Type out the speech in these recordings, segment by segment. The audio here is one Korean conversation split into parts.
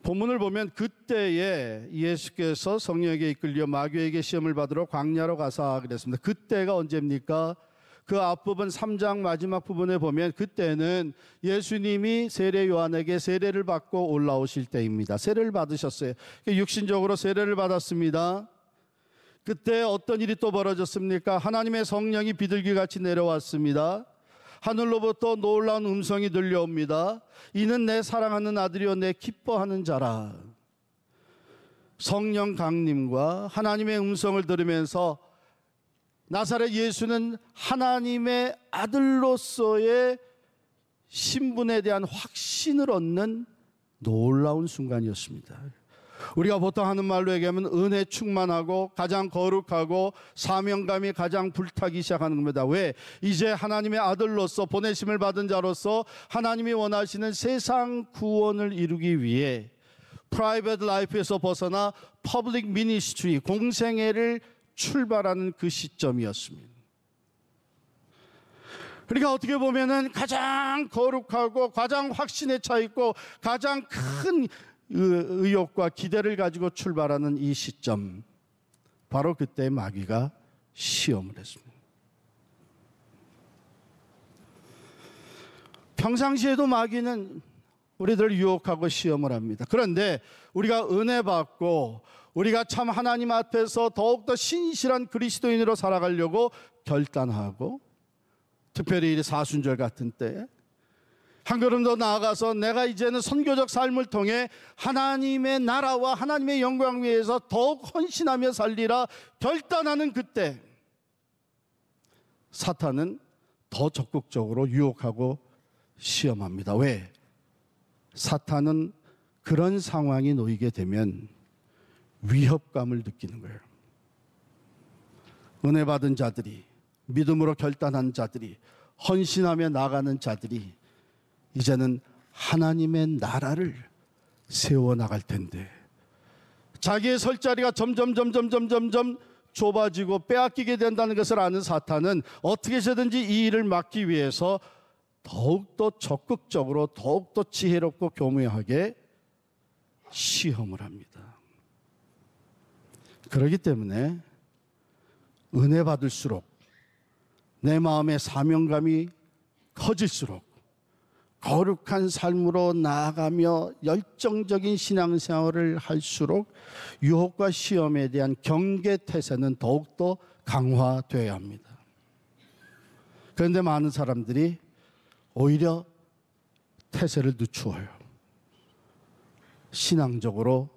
본문을 보면 그때에 예수께서 성령에게 이끌려 마귀에게 시험을 받으러 광야로 가사 그랬습니다. 그때가 언제입니까? 그 앞부분 3장 마지막 부분에 보면 그때는 예수님이 세례 요한에게 세례를 받고 올라오실 때입니다. 세례를 받으셨어요. 육신적으로 세례를 받았습니다. 그때 어떤 일이 또 벌어졌습니까? 하나님의 성령이 비둘기같이 내려왔습니다. 하늘로부터 놀라운 음성이 들려옵니다. 이는 내 사랑하는 아들이요 내 기뻐하는 자라. 성령 강림과 하나님의 음성을 들으면서 나사렛 예수는 하나님의 아들로서의 신분에 대한 확신을 얻는 놀라운 순간이었습니다. 우리가 보통 하는 말로 얘기하면 은혜 충만하고 가장 거룩하고 사명감이 가장 불타기 시작하는 겁니다. 왜? 이제 하나님의 아들로서 보내심을 받은 자로서 하나님이 원하시는 세상 구원을 이루기 위해 프라이빗 라이프에서 벗어나 퍼블릭 미니스트리, 공생애를 출발하는 그 시점이었습니다. 그러니까 어떻게 보면은 가장 거룩하고 가장 확신에 차 있고 가장 큰 의욕과 기대를 가지고 출발하는 이 시점, 바로 그때 마귀가 시험을 했습니다. 평상시에도 마귀는 우리들을 유혹하고 시험을 합니다. 그런데 우리가 은혜 받고 우리가 참 하나님 앞에서 더욱더 신실한 그리스도인으로 살아가려고 결단하고, 특별히 이 사순절 같은 때 한 걸음 더 나아가서 내가 이제는 선교적 삶을 통해 하나님의 나라와 하나님의 영광 위해서 더욱 헌신하며 살리라 결단하는 그때, 사탄은 더 적극적으로 유혹하고 시험합니다. 왜? 사탄은 그런 상황이 놓이게 되면 위협감을 느끼는 거예요. 은혜 받은 자들이, 믿음으로 결단한 자들이, 헌신하며 나가는 자들이 이제는 하나님의 나라를 세워나갈 텐데 자기의 설 자리가 점점 좁아지고 빼앗기게 된다는 것을 아는 사탄은 어떻게 해서든지 이 일을 막기 위해서 더욱더 적극적으로 더욱더 지혜롭고 교묘하게 시험을 합니다. 그렇기 때문에 은혜 받을수록 내 마음의 사명감이 커질수록 거룩한 삶으로 나아가며 열정적인 신앙생활을 할수록 유혹과 시험에 대한 경계태세는 더욱더 강화되어야 합니다. 그런데 많은 사람들이 오히려 태세를 늦추어요. 신앙적으로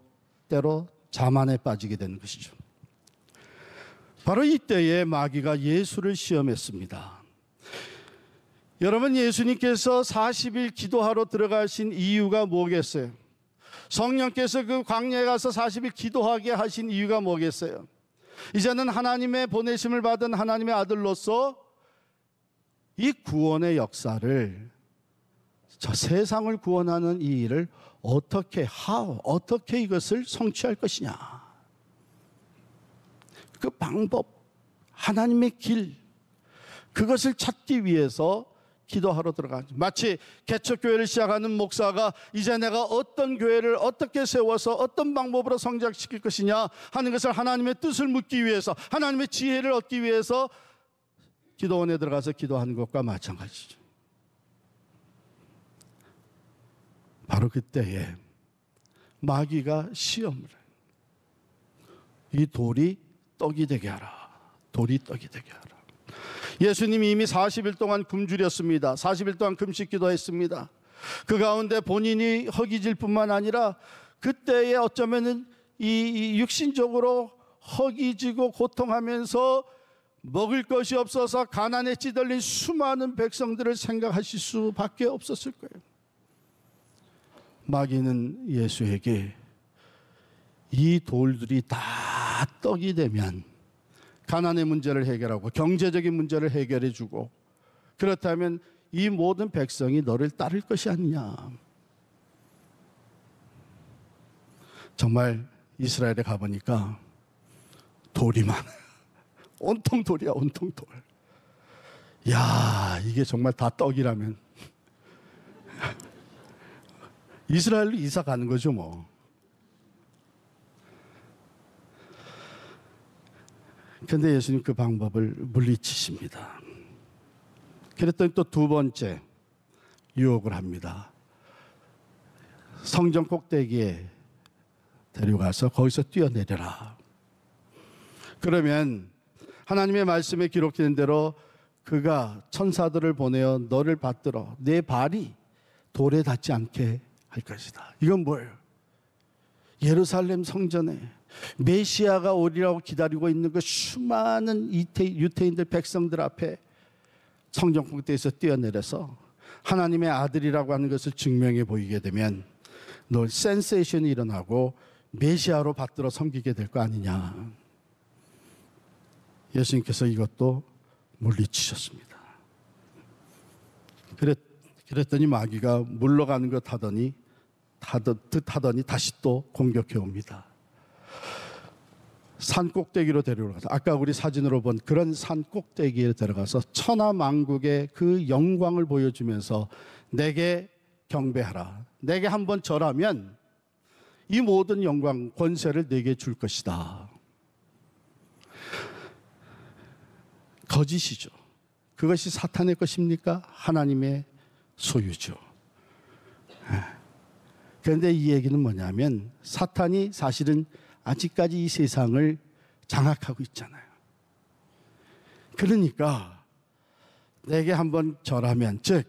때로 자만에 빠지게 되는 것이죠. 바로 이때에 마귀가 예수를 시험했습니다. 여러분, 예수님께서 40일 기도하러 들어가신 이유가 뭐겠어요? 성령께서 그 광야에 가서 40일 기도하게 하신 이유가 뭐겠어요? 이제는 하나님의 보내심을 받은 하나님의 아들로서 이 구원의 역사를, 저 세상을 구원하는 이 일을 어떻게 이것을 성취할 것이냐, 그 방법, 하나님의 길, 그것을 찾기 위해서 기도하러 들어가죠. 마치 개척교회를 시작하는 목사가 이제 내가 어떤 교회를 어떻게 세워서 어떤 방법으로 성장시킬 것이냐 하는 것을 하나님의 뜻을 묻기 위해서, 하나님의 지혜를 얻기 위해서 기도원에 들어가서 기도하는 것과 마찬가지죠. 바로 그때에 마귀가 시험을 해요. 이 돌이 떡이 되게 하라. 돌이 떡이 되게 하라. 예수님이 이미 40일 동안 굶주렸습니다. 40일 동안 금식 기도했습니다. 그 가운데 본인이 허기질 뿐만 아니라 그때에 어쩌면은 이 육신적으로 허기지고 고통하면서 먹을 것이 없어서 가난에 찌들린 수많은 백성들을 생각하실 수밖에 없었을 거예요. 마귀는 예수에게 이 돌들이 다 떡이 되면 가난의 문제를 해결하고 경제적인 문제를 해결해 주고, 그렇다면 이 모든 백성이 너를 따를 것이 아니냐. 정말 이스라엘에 가보니까 돌이 많아요. 온통 돌이야, 온통 돌. 야, 이게 정말 다 떡이라면 이스라엘로 이사 가는 거죠 뭐. 그런데 예수님 그 방법을 물리치십니다. 그랬더니 또 두 번째 유혹을 합니다. 성전 꼭대기에 데려가서 거기서 뛰어내려라. 그러면 하나님의 말씀에 기록된 대로 그가 천사들을 보내어 너를 받들어 내 발이 돌에 닿지 않게 할 것이다. 이건 뭐예요? 예루살렘 성전에 메시아가 오리라고 기다리고 있는 그 수많은 유대인들 백성들 앞에 성전 꼭대기에서 뛰어내려서 하나님의 아들이라고 하는 것을 증명해 보이게 되면 너 센세이션이 일어나고 메시아로 받들어 섬기게 될 거 아니냐. 예수님께서 이것도 물리치셨습니다. 그랬더니 마귀가 물러가는 것 하더니 다시 또 공격해 옵니다. 산 꼭대기로 데려가서 아까 우리 사진으로 본 그런 산 꼭대기에 들어가서 천하만국의 그 영광을 보여주면서 내게 경배하라. 내게 한번 절하면 이 모든 영광 권세를 내게 줄 것이다. 거짓이죠. 그것이 사탄의 것입니까? 하나님의 소유죠. 그런데 이 얘기는 뭐냐면 사탄이 사실은 아직까지 이 세상을 장악하고 있잖아요. 그러니까 내게 한번 절하면, 즉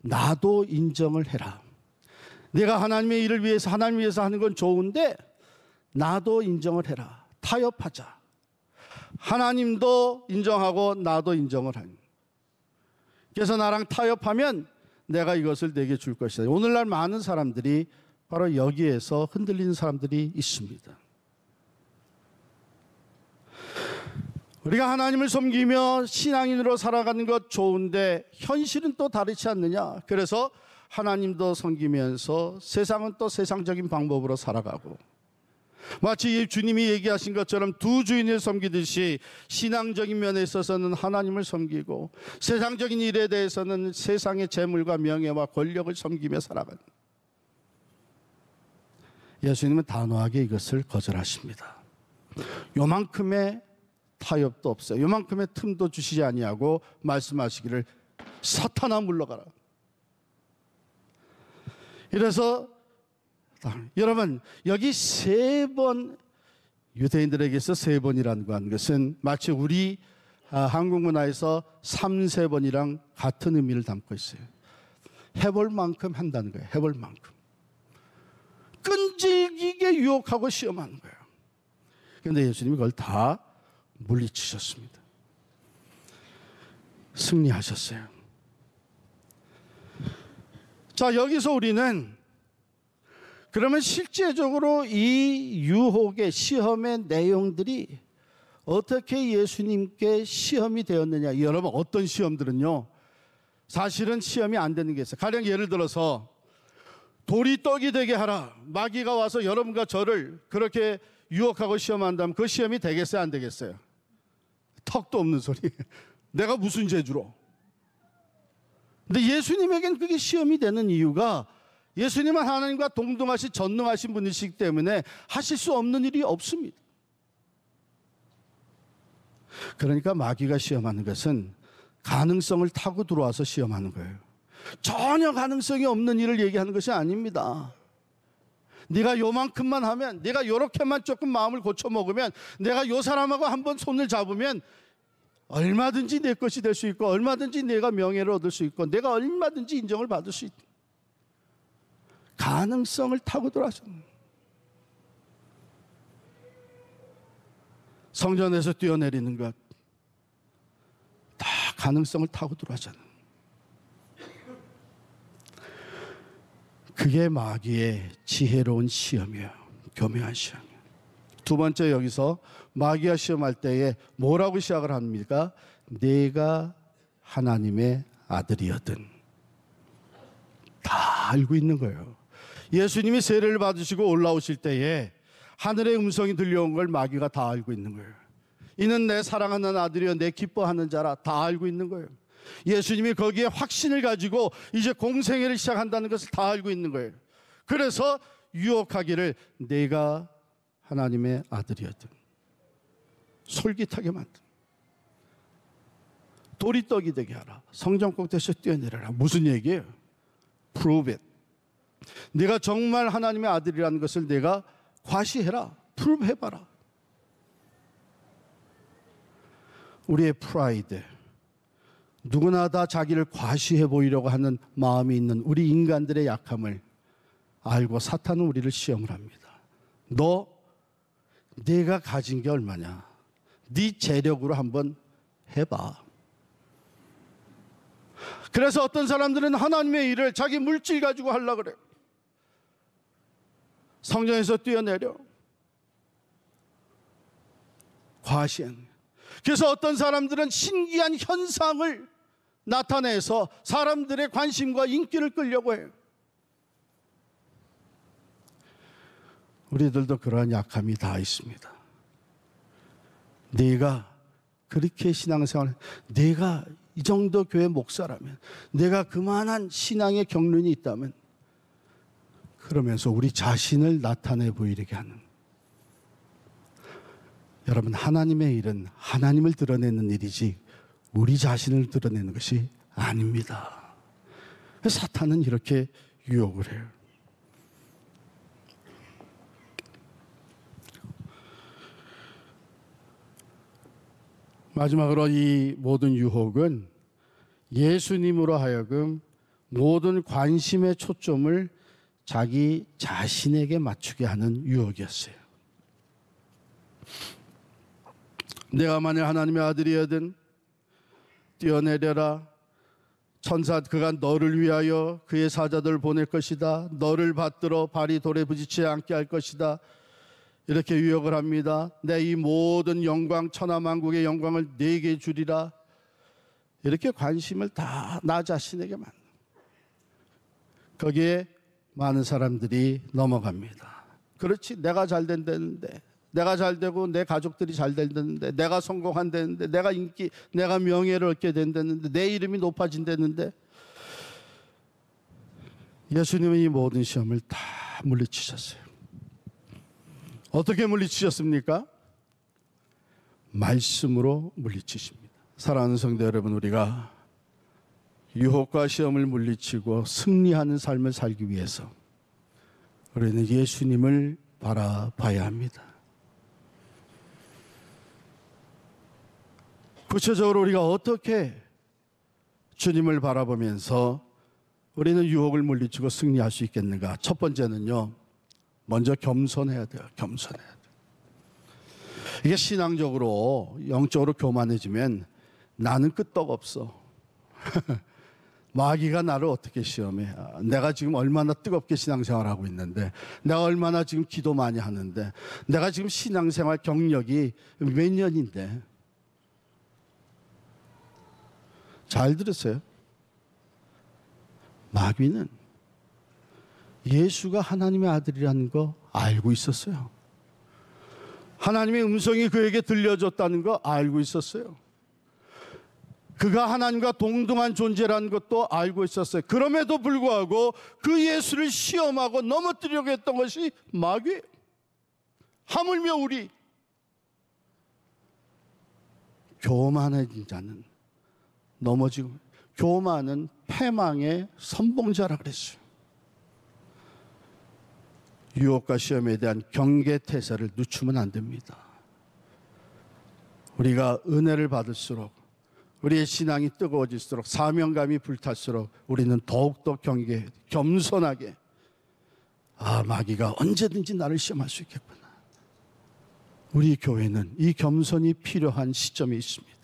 나도 인정을 해라. 내가 하나님의 일을 위해서 하나님 위해서 하는 건 좋은데 나도 인정을 해라. 타협하자. 하나님도 인정하고 나도 인정을 하는. 그래서 나랑 타협하면 내가 이것을 내게 줄 것이다. 오늘날 많은 사람들이 바로 여기에서 흔들리는 사람들이 있습니다. 우리가 하나님을 섬기며 신앙인으로 살아가는 것 좋은데 현실은 또 다르지 않느냐. 그래서 하나님도 섬기면서 세상은 또 세상적인 방법으로 살아가고, 마치 주님이 얘기하신 것처럼 두 주인을 섬기듯이 신앙적인 면에 있어서는 하나님을 섬기고 세상적인 일에 대해서는 세상의 재물과 명예와 권력을 섬기며 살아가는. 예수님은 단호하게 이것을 거절하십니다. 요만큼의 타협도 없어요. 요만큼의 틈도 주시지 아니하고 말씀하시기를 사탄아 물러가라. 이래서 여러분 여기 3번, 유대인들에게서 3번이라는 것은 마치 우리 한국 문화에서 3-4번이랑 같은 의미를 담고 있어요. 해볼 만큼 한다는 거예요. 해볼 만큼. 끈질기게 유혹하고 시험하는 거예요. 그런데 예수님이 그걸 다 물리치셨습니다. 승리하셨어요. 자, 여기서 우리는 그러면 실제적으로 이 유혹의 시험의 내용들이 어떻게 예수님께 시험이 되었느냐. 여러분 어떤 시험들은요 사실은 시험이 안 되는 게 있어요. 가령 예를 들어서 돌이 떡이 되게 하라. 마귀가 와서 여러분과 저를 그렇게 유혹하고 시험한다면 그 시험이 되겠어요 안 되겠어요? 턱도 없는 소리. 내가 무슨 재주로. 근데 예수님에겐 그게 시험이 되는 이유가 예수님은 하나님과 동등하신 전능하신 분이시기 때문에 하실 수 없는 일이 없습니다. 그러니까 마귀가 시험하는 것은 가능성을 타고 들어와서 시험하는 거예요. 전혀 가능성이 없는 일을 얘기하는 것이 아닙니다. 네가 요만큼만 하면, 네가 요렇게만 조금 마음을 고쳐먹으면, 내가 요 사람하고 한번 손을 잡으면 얼마든지 내 것이 될 수 있고 얼마든지 내가 명예를 얻을 수 있고 내가 얼마든지 인정을 받을 수 있다. 가능성을 타고 들어왔습니다. 성전에서 뛰어내리는 것 다 가능성을 타고 들어왔잖아요. 그게 마귀의 지혜로운 시험이에요. 교묘한 시험이에요. 두 번째, 여기서 마귀가 시험할 때에 뭐라고 시작을 합니까? 내가 하나님의 아들이었든. 다 알고 있는 거예요. 예수님이 세례를 받으시고 올라오실 때에 하늘의 음성이 들려온 걸 마귀가 다 알고 있는 거예요. 이는 내 사랑하는 아들이여 내 기뻐하는 자라. 다 알고 있는 거예요. 예수님이 거기에 확신을 가지고 이제 공생애를 시작한다는 것을 다 알고 있는 거예요. 그래서 유혹하기를 내가 하나님의 아들이었든. 솔깃하게 만든, 돌이 떡이 되게 하라. 성전 꼭대기에서 뛰어내려라. 무슨 얘기예요? Prove it. 네가 정말 하나님의 아들이라는 것을 내가 과시해라. Prove 해봐라. 우리의 프라이드, 누구나 다 자기를 과시해 보이려고 하는 마음이 있는 우리 인간들의 약함을 알고 사탄은 우리를 시험을 합니다. 내가 가진 게 얼마냐? 네 재력으로 한번 해봐. 그래서 어떤 사람들은 하나님의 일을 자기 물질 가지고 하려고 그래. 성전에서 뛰어내려. 과시한. 그래서 어떤 사람들은 신기한 현상을 나타내서 사람들의 관심과 인기를 끌려고 해요. 우리들도 그러한 약함이 다 있습니다. 내가 그렇게 신앙생활, 내가 이 정도 교회 목사라면, 내가 그만한 신앙의 경륜이 있다면, 그러면서 우리 자신을 나타내 보이게 하는. 여러분, 하나님의 일은 하나님을 드러내는 일이지 우리 자신을 드러내는 것이 아닙니다. 사탄은 이렇게 유혹을 해요. 마지막으로 이 모든 유혹은 예수님으로 하여금 모든 관심의 초점을 자기 자신에게 맞추게 하는 유혹이었어요. 내가 만일 하나님의 아들이거든 뛰어내려라. 천사 그가 너를 위하여 그의 사자들을 보낼 것이다. 너를 받들어 발이 돌에 부딪히지 않게 할 것이다. 이렇게 유혹을 합니다. 내 이 모든 영광, 천하만국의 영광을 네게 주리라. 이렇게 관심을 다 나 자신에게 만든. 거기에 많은 사람들이 넘어갑니다. 그렇지, 내가 잘 된다는데, 내가 잘 되고 내 가족들이 잘 된다는데, 내가 성공한다는데, 내가 인기, 내가 명예를 얻게 된다는데, 내 이름이 높아진다는데. 예수님은 이 모든 시험을 다 물리치셨어요. 어떻게 물리치셨습니까? 말씀으로 물리치십니다. 사랑하는 성도 여러분, 우리가 유혹과 시험을 물리치고 승리하는 삶을 살기 위해서 우리는 예수님을 바라봐야 합니다. 구체적으로 우리가 어떻게 주님을 바라보면서 우리는 유혹을 물리치고 승리할 수 있겠는가? 첫 번째는요, 먼저 겸손해야 돼요. 겸손해야 돼요. 이게 신앙적으로, 영적으로 교만해지면 나는 끄떡없어. 마귀가 나를 어떻게 시험해? 내가 지금 얼마나 뜨겁게 신앙생활하고 있는데, 내가 얼마나 지금 기도 많이 하는데, 내가 지금 신앙생활 경력이 몇 년인데. 잘 들으세요. 마귀는 예수가 하나님의 아들이라는 거 알고 있었어요. 하나님의 음성이 그에게 들려졌다는 거 알고 있었어요. 그가 하나님과 동등한 존재라는 것도 알고 있었어요. 그럼에도 불구하고 그 예수를 시험하고 넘어뜨리려고 했던 것이 마귀. 하물며 우리 교만해진 자는 넘어지고, 교만은 패망의 선봉자라 그랬어요. 유혹과 시험에 대한 경계태세를 늦추면 안 됩니다. 우리가 은혜를 받을수록, 우리의 신앙이 뜨거워질수록, 사명감이 불탈수록 우리는 더욱더 겸손하게, 마귀가 언제든지 나를 시험할 수 있겠구나. 우리 교회는 이 겸손이 필요한 시점이 있습니다.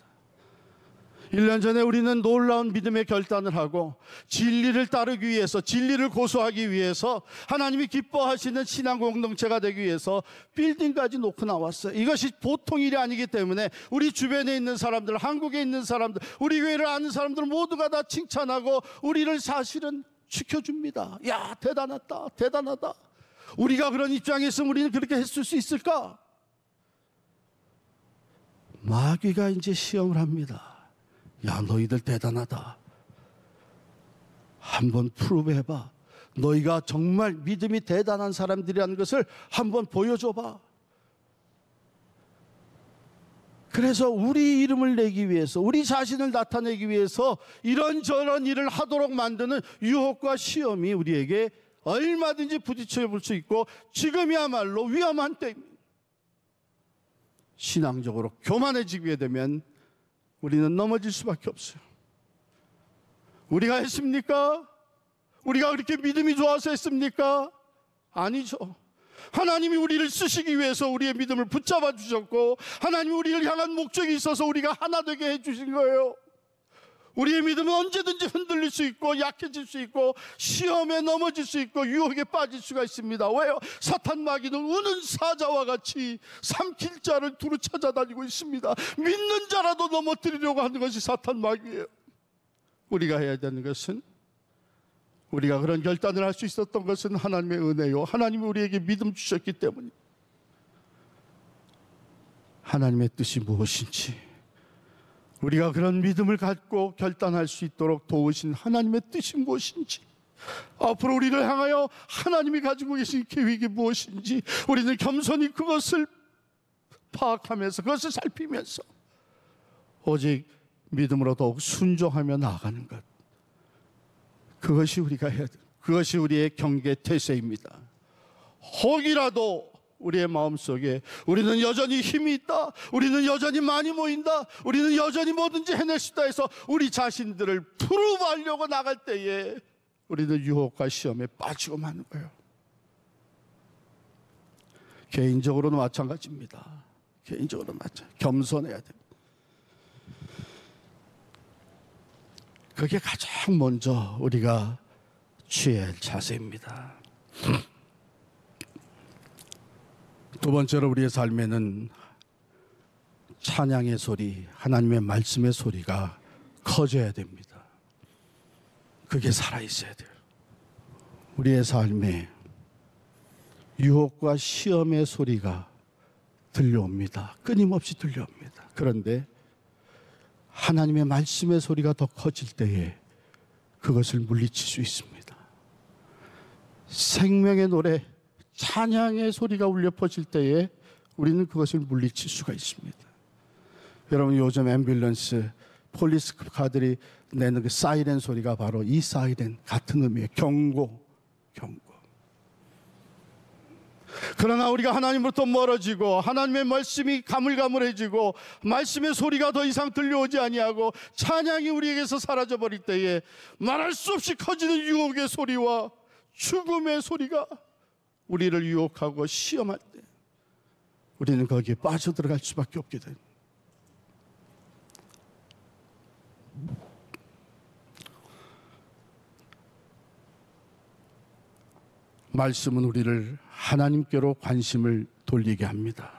1년 전에 우리는 놀라운 믿음의 결단을 하고 진리를 따르기 위해서, 진리를 고수하기 위해서, 하나님이 기뻐하시는 신앙 공동체가 되기 위해서 빌딩까지 놓고 나왔어요. 이것이 보통 일이 아니기 때문에 우리 주변에 있는 사람들, 한국에 있는 사람들, 우리 교회를 아는 사람들 모두가 다 칭찬하고 우리를 사실은 지켜줍니다. 야, 대단하다, 대단하다. 우리가 그런 입장에 있으면 우리는 그렇게 했을 수 있을까? 마귀가 이제 시험을 합니다. 야, 너희들 대단하다. 한번 프루브 해봐. 너희가 정말 믿음이 대단한 사람들이라는 것을 한번 보여줘봐. 그래서 우리 이름을 내기 위해서, 우리 자신을 나타내기 위해서 이런저런 일을 하도록 만드는 유혹과 시험이 우리에게 얼마든지 부딪혀 볼 수 있고, 지금이야말로 위험한 때입니다. 신앙적으로 교만해지게 되면 우리는 넘어질 수밖에 없어요. 우리가 했습니까? 우리가 그렇게 믿음이 좋아서 했습니까? 아니죠. 하나님이 우리를 쓰시기 위해서 우리의 믿음을 붙잡아 주셨고, 하나님이 우리를 향한 목적이 있어서 우리가 하나 되게 해주신 거예요. 우리의 믿음은 언제든지 흔들릴 수 있고, 약해질 수 있고, 시험에 넘어질 수 있고, 유혹에 빠질 수가 있습니다. 왜요? 사탄 마귀는 우는 사자와 같이 삼킬 자를 두루 찾아다니고 있습니다. 믿는 자라도 넘어뜨리려고 하는 것이 사탄 마귀예요. 우리가 해야 되는 것은, 우리가 그런 결단을 할 수 있었던 것은 하나님의 은혜요, 하나님이 우리에게 믿음 주셨기 때문에, 하나님의 뜻이 무엇인지 우리가 그런 믿음을 갖고 결단할 수 있도록 도우신 하나님의 뜻이 무엇인지, 앞으로 우리를 향하여 하나님이 가지고 계신 계획이 무엇인지 우리는 겸손히 그것을 파악하면서, 그것을 살피면서 오직 믿음으로 더욱 순종하며 나아가는 것, 그것이 우리가 해야 돼. 그것이 우리의 경계 태세입니다. 혹이라도 우리의 마음속에 우리는 여전히 힘이 있다, 우리는 여전히 많이 모인다, 우리는 여전히 뭐든지 해낼 수 있다 해서 우리 자신들을 프로브하려고 나갈 때에 우리는 유혹과 시험에 빠지고 마는 거예요. 개인적으로는 마찬가지입니다. 개인적으로는 마찬가지. 겸손해야 됩니다. 그게 가장 먼저 우리가 취해야 할 자세입니다. 두 번째로 우리의 삶에는 찬양의 소리, 하나님의 말씀의 소리가 커져야 됩니다. 그게 살아있어야 돼요. 우리의 삶에 유혹과 시험의 소리가 들려옵니다. 끊임없이 들려옵니다. 그런데 하나님의 말씀의 소리가 더 커질 때에 그것을 물리칠 수 있습니다. 생명의 노래, 찬양의 소리가 울려 퍼질 때에 우리는 그것을 물리칠 수가 있습니다. 여러분, 요즘 앰뷸런스, 폴리스카들이 내는 그 사이렌 소리가 바로 이 사이렌 같은 의미의 경고. 그러나 우리가 하나님으로부터 멀어지고 하나님의 말씀이 가물가물해지고 말씀의 소리가 더 이상 들려오지 아니하고 찬양이 우리에게서 사라져버릴 때에 말할 수 없이 커지는 유혹의 소리와 죽음의 소리가 우리를 유혹하고 시험할 때 우리는 거기에 빠져들어갈 수밖에 없게 됩니다. 말씀은 우리를 하나님께로 관심을 돌리게 합니다.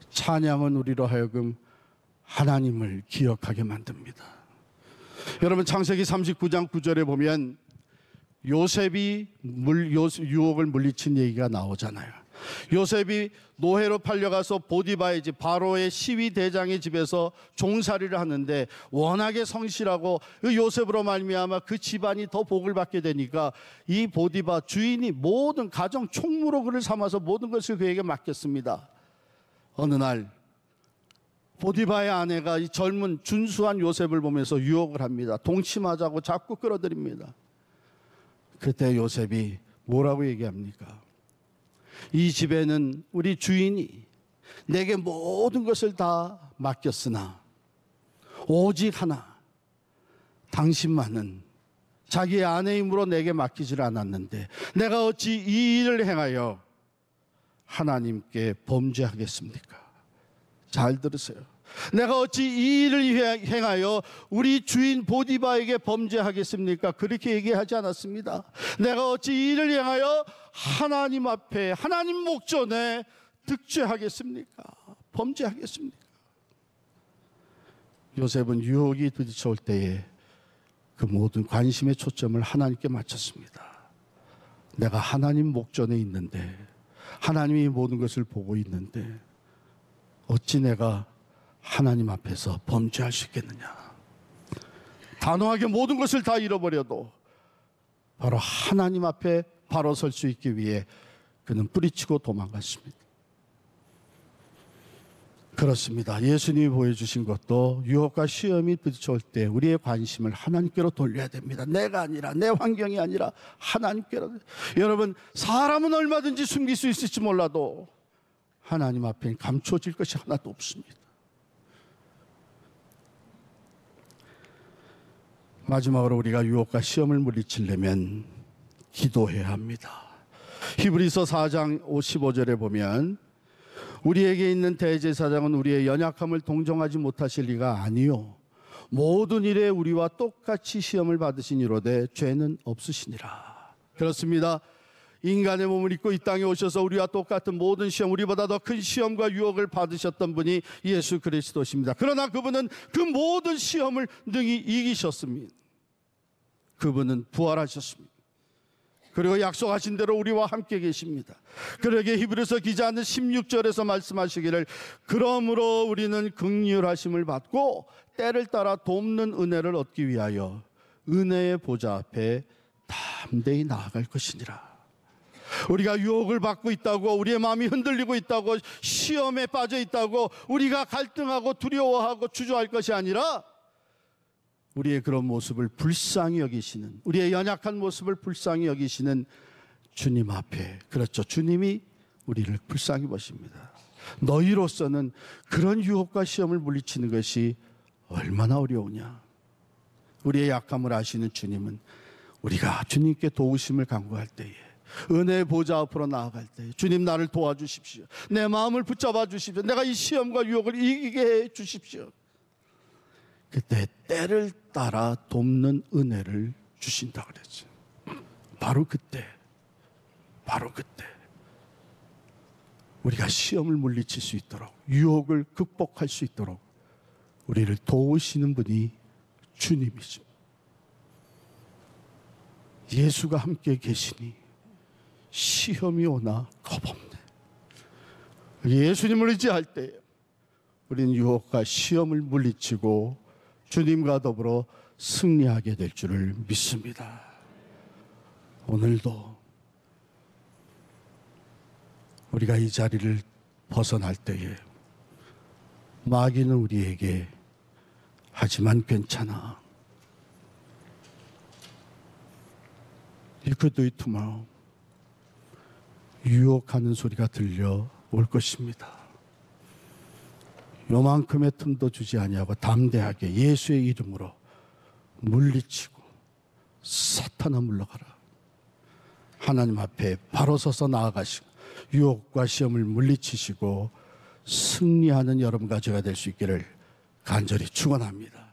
찬양은 우리로 하여금 하나님을 기억하게 만듭니다. 여러분, 창세기 39장 9절에 보면 요셉이 유혹을 물리친 얘기가 나오잖아요. 요셉이 노예로 팔려가서 보디바의 집, 바로의 시위 대장의 집에서 종살이를 하는데 워낙에 성실하고 요셉으로 말미암아 그 집안이 더 복을 받게 되니까 이 보디바 주인이 모든 가정 총무로 그를 삼아서 모든 것을 그에게 맡겼습니다. 어느 날 보디바의 아내가 이 젊은 준수한 요셉을 보면서 유혹을 합니다. 동침하자고 자꾸 끌어들입니다. 그때 요셉이 뭐라고 얘기합니까? 이 집에는 우리 주인이 내게 모든 것을 다 맡겼으나 오직 하나, 당신만은 자기의 아내이므로 내게 맡기질 않았는데 내가 어찌 이 일을 행하여 하나님께 범죄하겠습니까? 잘 들으세요. 내가 어찌 이 일을 행하여 우리 주인 보디바에게 범죄하겠습니까? 그렇게 얘기하지 않았습니다. 내가 어찌 이 일을 행하여 하나님 앞에, 하나님 목전에 득죄하겠습니까? 범죄하겠습니까? 요셉은 유혹이 부딪혀올 때에 그 모든 관심의 초점을 하나님께 맞췄습니다. 내가 하나님 목전에 있는데, 하나님이 모든 것을 보고 있는데 어찌 내가 하나님 앞에서 범죄할 수 있겠느냐. 단호하게 모든 것을 다 잃어버려도 바로 하나님 앞에 바로 설 수 있기 위해 그는 뿌리치고 도망갔습니다. 그렇습니다. 예수님이 보여주신 것도 유혹과 시험이 부딪혀올 때 우리의 관심을 하나님께로 돌려야 됩니다. 내가 아니라, 내 환경이 아니라 하나님께로. 여러분, 사람은 얼마든지 숨길 수 있을지 몰라도 하나님 앞에 감춰질 것이 하나도 없습니다. 마지막으로 우리가 유혹과 시험을 물리치려면 기도해야 합니다. 히브리서 4장 15절에 보면 우리에게 있는 대제사장은 우리의 연약함을 동정하지 못하실 리가 아니요 모든 일에 우리와 똑같이 시험을 받으신 이로되 죄는 없으시니라. 그렇습니다. 인간의 몸을 입고 이 땅에 오셔서 우리와 똑같은 모든 시험, 우리보다 더 큰 시험과 유혹을 받으셨던 분이 예수 그리스도십니다. 그러나 그분은 그 모든 시험을 능히 이기셨습니다. 그분은 부활하셨습니다. 그리고 약속하신 대로 우리와 함께 계십니다. 그러기에 히브리서 기자는 16절에서 말씀하시기를 그러므로 우리는 긍휼하심을 받고 때를 따라 돕는 은혜를 얻기 위하여 은혜의 보좌 앞에 담대히 나아갈 것이니라. 우리가 유혹을 받고 있다고, 우리의 마음이 흔들리고 있다고, 시험에 빠져 있다고 우리가 갈등하고 두려워하고 주저할 것이 아니라 우리의 그런 모습을 불쌍히 여기시는, 우리의 연약한 모습을 불쌍히 여기시는 주님 앞에, 그렇죠, 주님이 우리를 불쌍히 보십니다. 너희로서는 그런 유혹과 시험을 물리치는 것이 얼마나 어려우냐. 우리의 약함을 아시는 주님은 우리가 주님께 도우심을 간구할 때에, 은혜의 보좌 앞으로 나아갈 때 주님 나를 도와주십시오, 내 마음을 붙잡아 주십시오, 내가 이 시험과 유혹을 이기게 해 주십시오, 그때 때를 따라 돕는 은혜를 주신다 그랬죠. 바로 그때 우리가 시험을 물리칠 수 있도록, 유혹을 극복할 수 있도록 우리를 도우시는 분이 주님이죠. 예수가 함께 계시니 시험이 오나 겁없네. 예수님을 의지할 때 우리는 유혹과 시험을 물리치고 주님과 더불어 승리하게 될 줄을 믿습니다. 오늘도 우리가 이 자리를 벗어날 때에 마귀는 우리에게 하지만 괜찮아, You could do it tomorrow, 유혹하는 소리가 들려올 것입니다. 요만큼의 틈도 주지 아니하고 담대하게 예수의 이름으로 물리치고 사탄아 물러가라. 하나님 앞에 바로 서서 나아가시고 유혹과 시험을 물리치시고 승리하는 여러분과 제가 될 수 있기를 간절히 축원합니다.